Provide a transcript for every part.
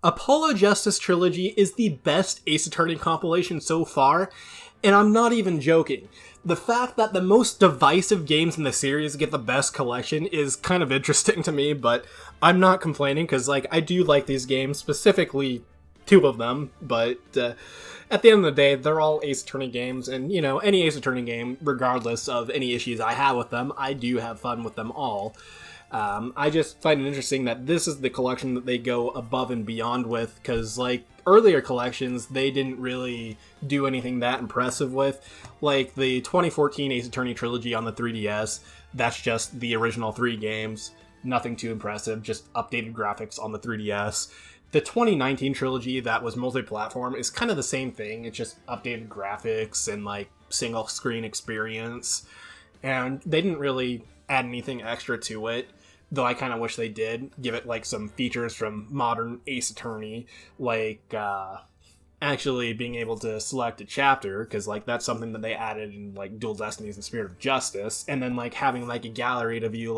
Apollo Justice Trilogy is the best Ace Attorney compilation so far, and I'm not even joking. The fact that the most divisive games in the series get the best collection is kind of interesting to me, but I'm not complaining, because, I do like these games, specifically 2 of them, but at the end of the day, they're all Ace Attorney games, and, any Ace Attorney game, regardless of any issues I have with them, I do have fun with them all. I just find it interesting that this is the collection that they go above and beyond with, because, earlier collections, they didn't really do anything that impressive with. Like, the 2014 Ace Attorney Trilogy on the 3DS, that's just the original 3 games. Nothing too impressive, just updated graphics on the 3DS. The 2019 trilogy that was multi-platform is kind of the same thing. It's just updated graphics and, single-screen experience. And they didn't really add anything extra to it, though I kind of wish they did. Give it, some features from modern Ace Attorney, actually being able to select a chapter, because, that's something that they added in, Dual Destinies and Spirit of Justice, and then, having, a gallery to view,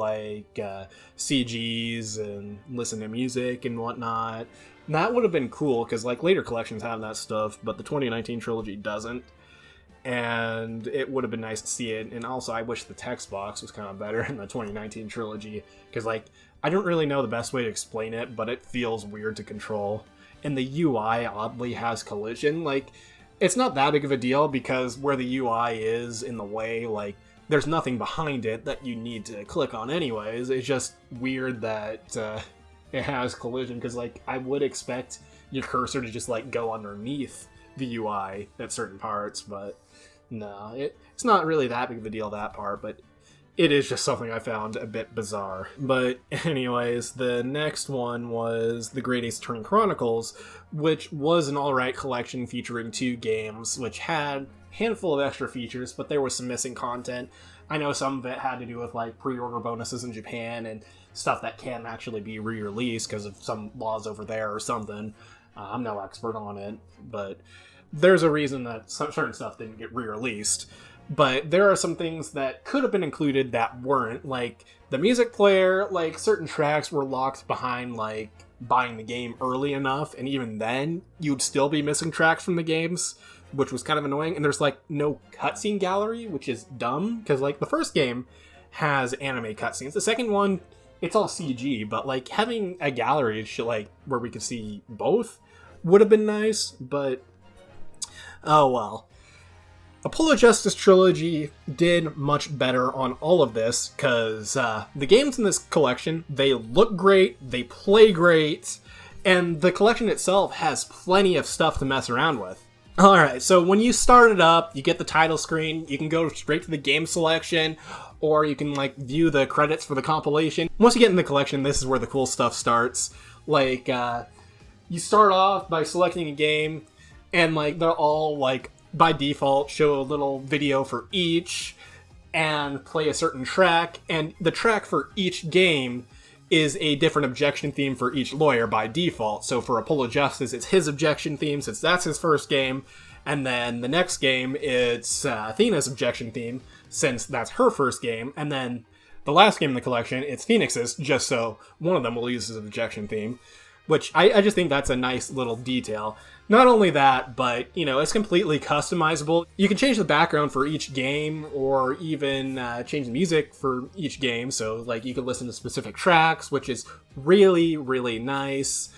CGs and listen to music and whatnot. And that would have been cool, because, later collections have that stuff, but the 2019 trilogy doesn't. And it would have been nice to see it. And also, I wish the text box was kind of better in the 2019 trilogy, because, I don't really know the best way to explain it, but it feels weird to control. And the UI oddly has collision. It's not that big of a deal, because where the UI is in the way, there's nothing behind it that you need to click on anyways. It's just weird that it has collision, because, I would expect your cursor to just, go underneath the UI at certain parts, but no, it's not really that big of a deal, that part, but it is just something I found a bit bizarre. But anyways, the next one was the Great Ace Attorney Chronicles, which was an alright collection featuring 2 games, which had a handful of extra features, but there was some missing content. I know some of it had to do with pre-order bonuses in Japan and stuff that can't actually be re-released because of some laws over there or something. I'm no expert on it, but there's a reason that certain stuff didn't get re-released. But there are some things that could have been included that weren't, the music player, certain tracks were locked behind, buying the game early enough, and even then, you'd still be missing tracks from the games, which was kind of annoying. And there's, no cutscene gallery, which is dumb, because, the first game has anime cutscenes. The second one, it's all CG, but, having a gallery, where we could see both would have been nice, but oh well. Apollo Justice Trilogy did much better on all of this, because the games in this collection, they look great, they play great, and the collection itself has plenty of stuff to mess around with. Alright, so when you start it up, you get the title screen, you can go straight to the game selection, or you can, view the credits for the compilation. Once you get in the collection, this is where the cool stuff starts. You start off by selecting a game, and, they're all, by default, show a little video for each, and play a certain track, and the track for each game is a different objection theme for each lawyer by default. So for Apollo Justice, it's his objection theme, since that's his first game, and then the next game, it's Athena's objection theme, since that's her first game, and then the last game in the collection, it's Phoenix's, just so one of them will use his objection theme, which I just think that's a nice little detail. Not only that, but, it's completely customizable. You can change the background for each game, or even change the music for each game, so, you can listen to specific tracks, which is really, really nice.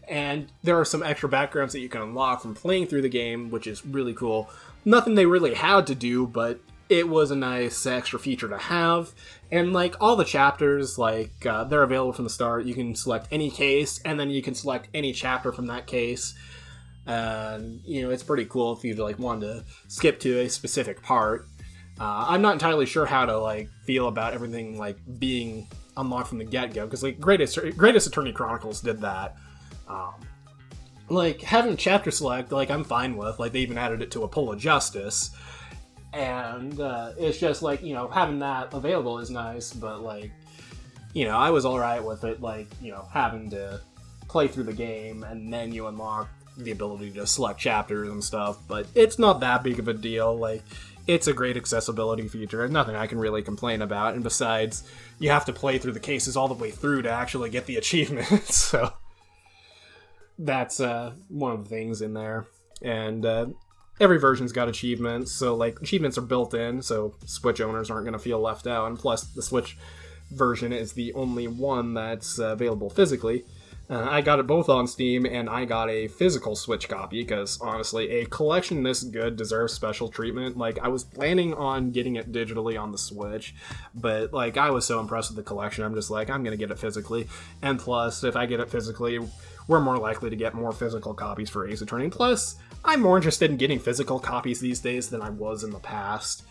And there are some extra backgrounds that you can unlock from playing through the game, which is really cool. Nothing they really had to do, but it was a nice extra feature to have. And, all the chapters, they're available from the start. You can select any case, and then you can select any chapter from that case. And, it's pretty cool if you, wanted to skip to a specific part. I'm not entirely sure how to, feel about everything, being unlocked from the get-go, because, Greatest Attorney Chronicles did that. Having chapter select, I'm fine with. They even added it to Apollo Justice. And it's just, having that available is nice, but, I was alright with it, having to play through the game, and then you unlock the ability to select chapters and stuff, but it's not that big of a deal. It's a great accessibility feature, and nothing I can really complain about, and besides, you have to play through the cases all the way through to actually get the achievements, so that's one of the things in there. And every version's got achievements, so like achievements are built in, so Switch owners aren't going to feel left out. And plus, the Switch version is the only one that's available physically. I got it both on Steam, and I got a physical Switch copy, because honestly, a collection this good deserves special treatment. Like, I was planning on getting it digitally on the Switch, but, like, I was so impressed with the collection, I'm just like, I'm gonna get it physically. And plus, if I get it physically, we're more likely to get more physical copies for Ace Attorney. Plus, I'm more interested in getting physical copies these days than I was in the past.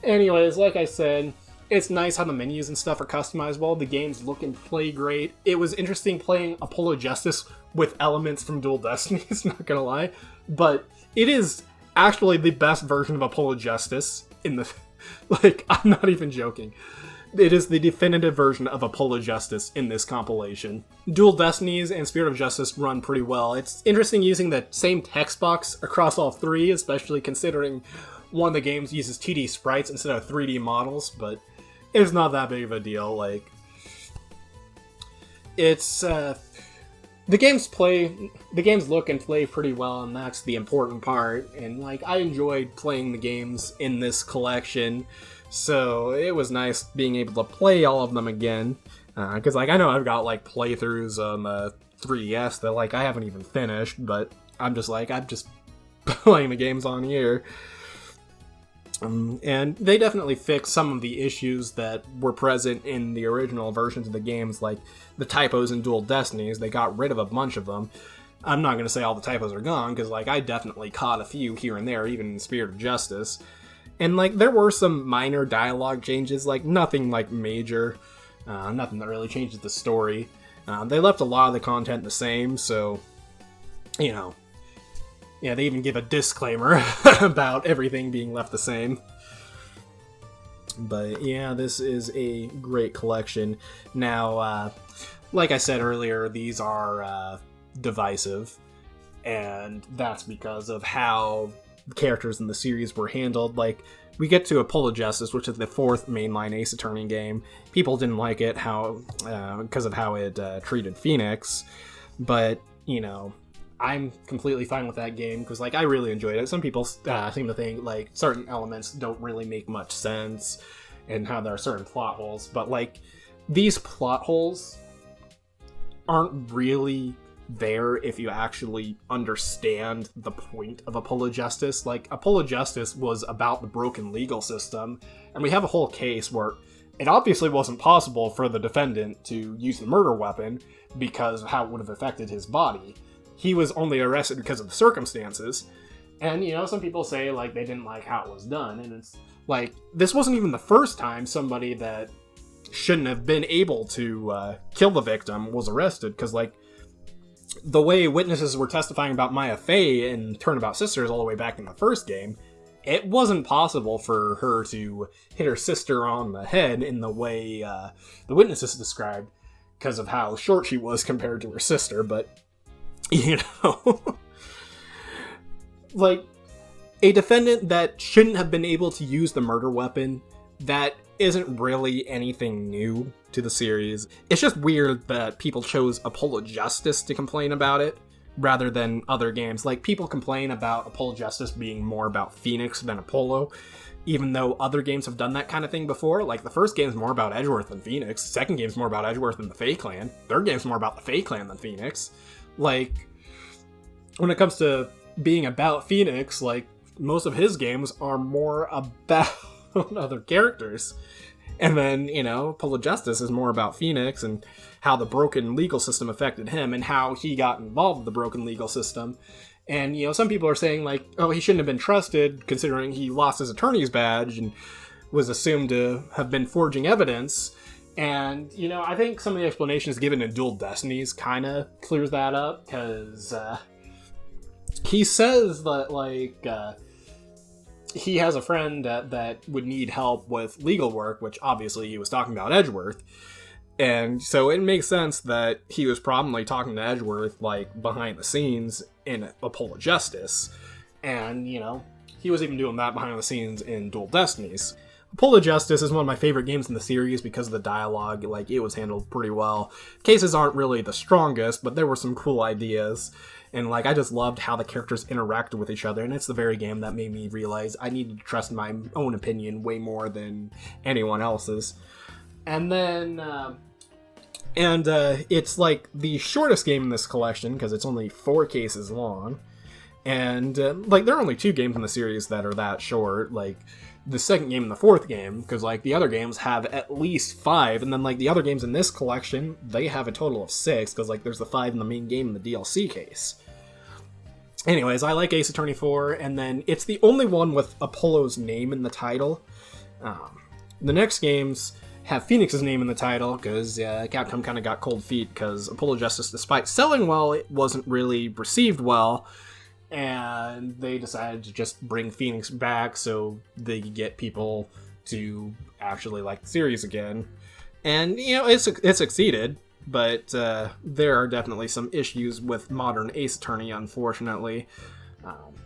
Anyways, like I said, it's nice how the menus and stuff are customizable. The games look and play great. It was interesting playing Apollo Justice with elements from Dual Destinies, not gonna lie. But it is actually the best version of Apollo Justice in the... Like, I'm not even joking. It is the definitive version of Apollo Justice in this compilation. Dual Destinies and Spirit of Justice run pretty well. It's interesting using the same text box across all three, especially considering one of the games uses 2D sprites instead of 3D models, but it's not that big of a deal. Like, it's the games look and play pretty well, and that's the important part. And like, I enjoyed playing the games in this collection, so it was nice being able to play all of them again. Because like, I know I've got like playthroughs on the 3DS that like I haven't even finished, but I'm just playing the games on here. And they definitely fixed some of the issues that were present in the original versions of the games, like the typos in Dual Destinies. They got rid of a bunch of them. I'm not going to say all the typos are gone, because like I definitely caught a few here and there, even in Spirit of Justice. And like there were some minor dialogue changes, like nothing like major, nothing that really changes the story. They left a lot of the content the same, so, you know. Yeah, they even give a disclaimer about everything being left the same. But yeah, this is a great collection. Now, like I said earlier, these are divisive, and that's because of how the characters in the series were handled. Like, we get to Apollo Justice, which is the fourth mainline Ace Attorney game. People didn't like it because of how it treated Phoenix, but, you know, I'm completely fine with that game, because, like, I really enjoyed it. Some people seem to think, like, certain elements don't really make much sense, and how there are certain plot holes, but, like, these plot holes aren't really there if you actually understand the point of Apollo Justice. Like, Apollo Justice was about the broken legal system, and we have a whole case where it obviously wasn't possible for the defendant to use the murder weapon because of how it would have affected his body. He was only arrested because of the circumstances. And, you know, some people say, like, they didn't like how it was done. And it's like, this wasn't even the first time somebody that shouldn't have been able to kill the victim was arrested. Because, like, the way witnesses were testifying about Maya Fey and Turnabout Sisters all the way back in the first game, it wasn't possible for her to hit her sister on the head in the way the witnesses described, because of how short she was compared to her sister. But, you know, like, a defendant that shouldn't have been able to use the murder weapon, that isn't really anything new to the series. It's just weird that people chose Apollo Justice to complain about it, rather than other games. Like, people complain about Apollo Justice being more about Phoenix than Apollo, even though other games have done that kind of thing before. Like, the first game's more about Edgeworth than Phoenix, second game's more about Edgeworth than the Fae Clan, third game's more about the Fae Clan than Phoenix. Like, when it comes to being about Phoenix, like, most of his games are more about other characters. And then, you know, Apollo Justice is more about Phoenix and how the broken legal system affected him and how he got involved with the broken legal system. And, you know, some people are saying, like, oh, he shouldn't have been trusted considering he lost his attorney's badge and was assumed to have been forging evidence. And, you know, I think some of the explanations given in Dual Destinies kind of clears that up, because he says that, like, he has a friend that would need help with legal work, which obviously he was talking about Edgeworth. And so it makes sense that he was probably talking to Edgeworth, like, behind the scenes in Apollo Justice. And, you know, he was even doing that behind the scenes in Dual Destinies. Apollo Justice is one of my favorite games in the series because of the dialogue. Like, it was handled pretty well. Cases aren't really the strongest, but there were some cool ideas. And, like, I just loved how the characters interacted with each other. And it's the very game that made me realize I needed to trust my own opinion way more than anyone else's. And then, it's, like, the shortest game in this collection, because it's only 4 cases long. And, like, there are only 2 games in the series that are that short. Like, the second game and the 4th game, because, like, the other games have at least 5, and then, like, the other games in this collection, they have a total of 6, because, like, there's the 5 in the main game and the DLC case. Anyways, I like Ace Attorney 4, and then it's the only one with Apollo's name in the title. The next games have Phoenix's name in the title, because Capcom kind of got cold feet, because Apollo Justice, despite selling well, it wasn't really received well, and they decided to just bring Phoenix back so they could get people to actually like the series again. And, you know, it succeeded, but there are definitely some issues with modern Ace Attorney, unfortunately.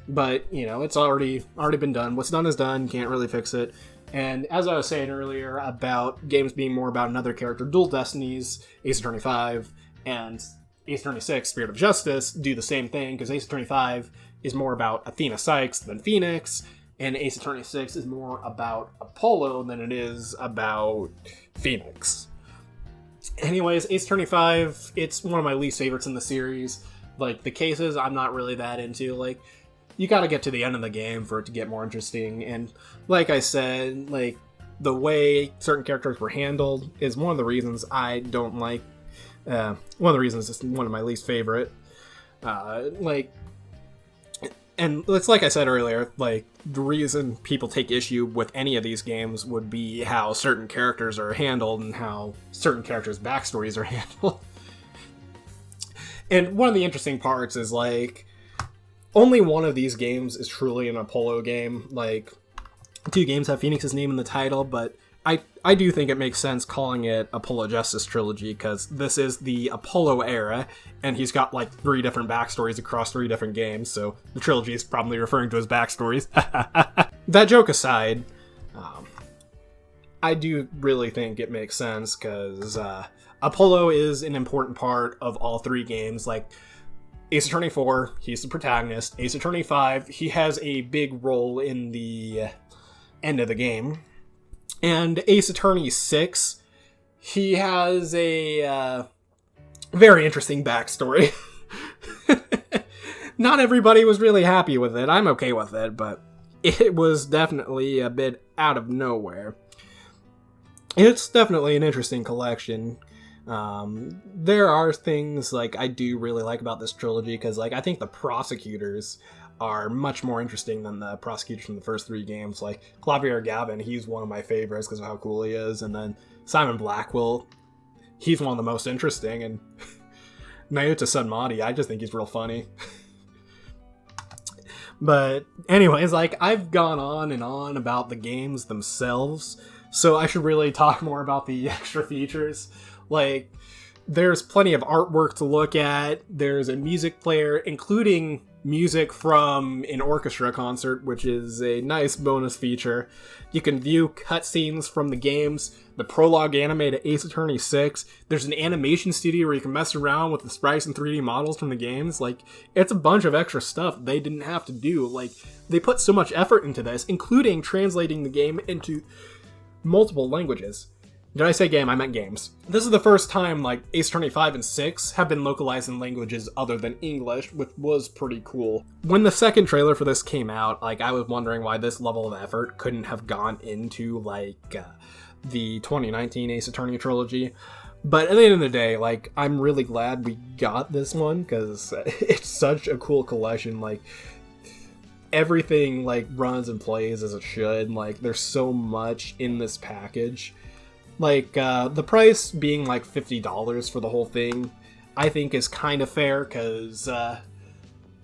But, you know, it's already been done. What's done is done. Can't really fix it. And as I was saying earlier about games being more about another character, Dual Destinies, Ace Attorney 5, and Ace Attorney 6, Spirit of Justice, do the same thing, because Ace Attorney 5 is more about Athena Sykes than Phoenix, and Ace Attorney 6 is more about Apollo than it is about Phoenix. Anyways, Ace Attorney 5, it's one of my least favorites in the series. Like, the cases, I'm not really that into. Like, you gotta get to the end of the game for it to get more interesting, and like I said, like, the way certain characters were handled is one of the reasons I don't like one of the reasons it's one of my least favorite. And it's like I said earlier, like, the reason people take issue with any of these games would be how certain characters are handled and how certain characters' backstories are handled. And one of the interesting parts is, like, only one of these games is truly an Apollo game. Like, 2 games have Phoenix's name in the title, but I do think it makes sense calling it Apollo Justice Trilogy, because this is the Apollo era, and he's got, like, 3 different backstories across 3 different games, so the trilogy is probably referring to his backstories. That joke aside, I do really think it makes sense, because Apollo is an important part of all 3 games. Like, Ace Attorney 4, he's the protagonist. Ace Attorney 5, he has a big role in the end of the game. And Ace Attorney 6, he has a very interesting backstory. Not everybody was really happy with it. I'm okay with it, but it was definitely a bit out of nowhere. It's definitely an interesting collection. There are things, like, I do really like about this trilogy, because, like, I think the prosecutors are much more interesting than the prosecutors from the first 3 games. Like, Clavier Gavin, he's one of my favorites because of how cool he is, and then Simon Blackwell, he's one of the most interesting, and Nayuta Sunmati, I just think he's real funny. But anyways, like, I've gone on and on about the games themselves, so I should really talk more about the extra features. Like, there's plenty of artwork to look at, there's a music player, including music from an orchestra concert, which is a nice bonus feature. You can view cutscenes from the games, the prologue anime to Ace Attorney 6. There's an animation studio where you can mess around with the sprites and 3D models from the games. Like, it's a bunch of extra stuff they didn't have to do. Like, they put so much effort into this, including translating the game into multiple languages. Did I say game? I meant games. This is the first time, like, Ace Attorney 5 and 6 have been localized in languages other than English, which was pretty cool. When the second trailer for this came out, like, I was wondering why this level of effort couldn't have gone into, like, the 2019 Ace Attorney trilogy. But at the end of the day, like, I'm really glad we got this one, because it's such a cool collection. Like, everything, like, runs and plays as it should. Like, there's so much in this package. Like, the price being, like, $50 for the whole thing, I think is kind of fair, because,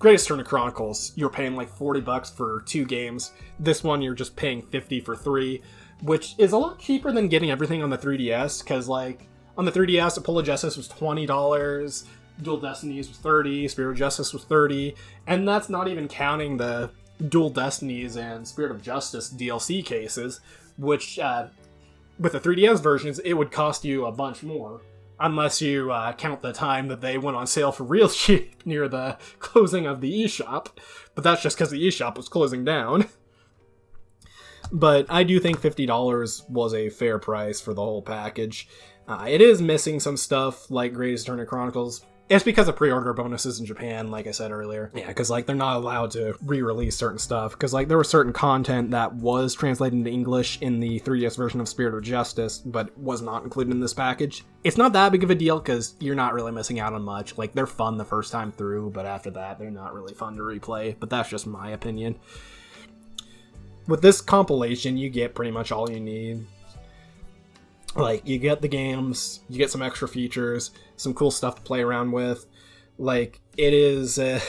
Greatest Turn of Chronicles, you're paying, like, $40 for 2 games. This one, you're just paying $50 for 3, which is a lot cheaper than getting everything on the 3DS, because, like, on the 3DS, Apollo Justice was $20, Dual Destinies was $30, Spirit of Justice was $30, and that's not even counting the Dual Destinies and Spirit of Justice DLC cases, which with the 3DS versions, it would cost you a bunch more. Unless you count the time that they went on sale for real cheap near the closing of the eShop. But that's just because the eShop was closing down. But I do think $50 was a fair price for the whole package. It is missing some stuff like Greatest Turn of Chronicles. It's because of pre-order bonuses in Japan, like I said earlier. Yeah, because like they're not allowed to re-release certain stuff. Because like there was certain content that was translated into English in the 3DS version of Spirit of Justice, but was not included in this package. It's not that big of a deal because you're not really missing out on much. Like they're fun the first time through, but after that they're not really fun to replay. But that's just my opinion. With this compilation, you get pretty much all you need. Like, you get the games, you get some extra features, some cool stuff to play around with. Like, it is a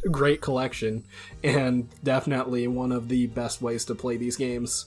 great collection, and definitely one of the best ways to play these games.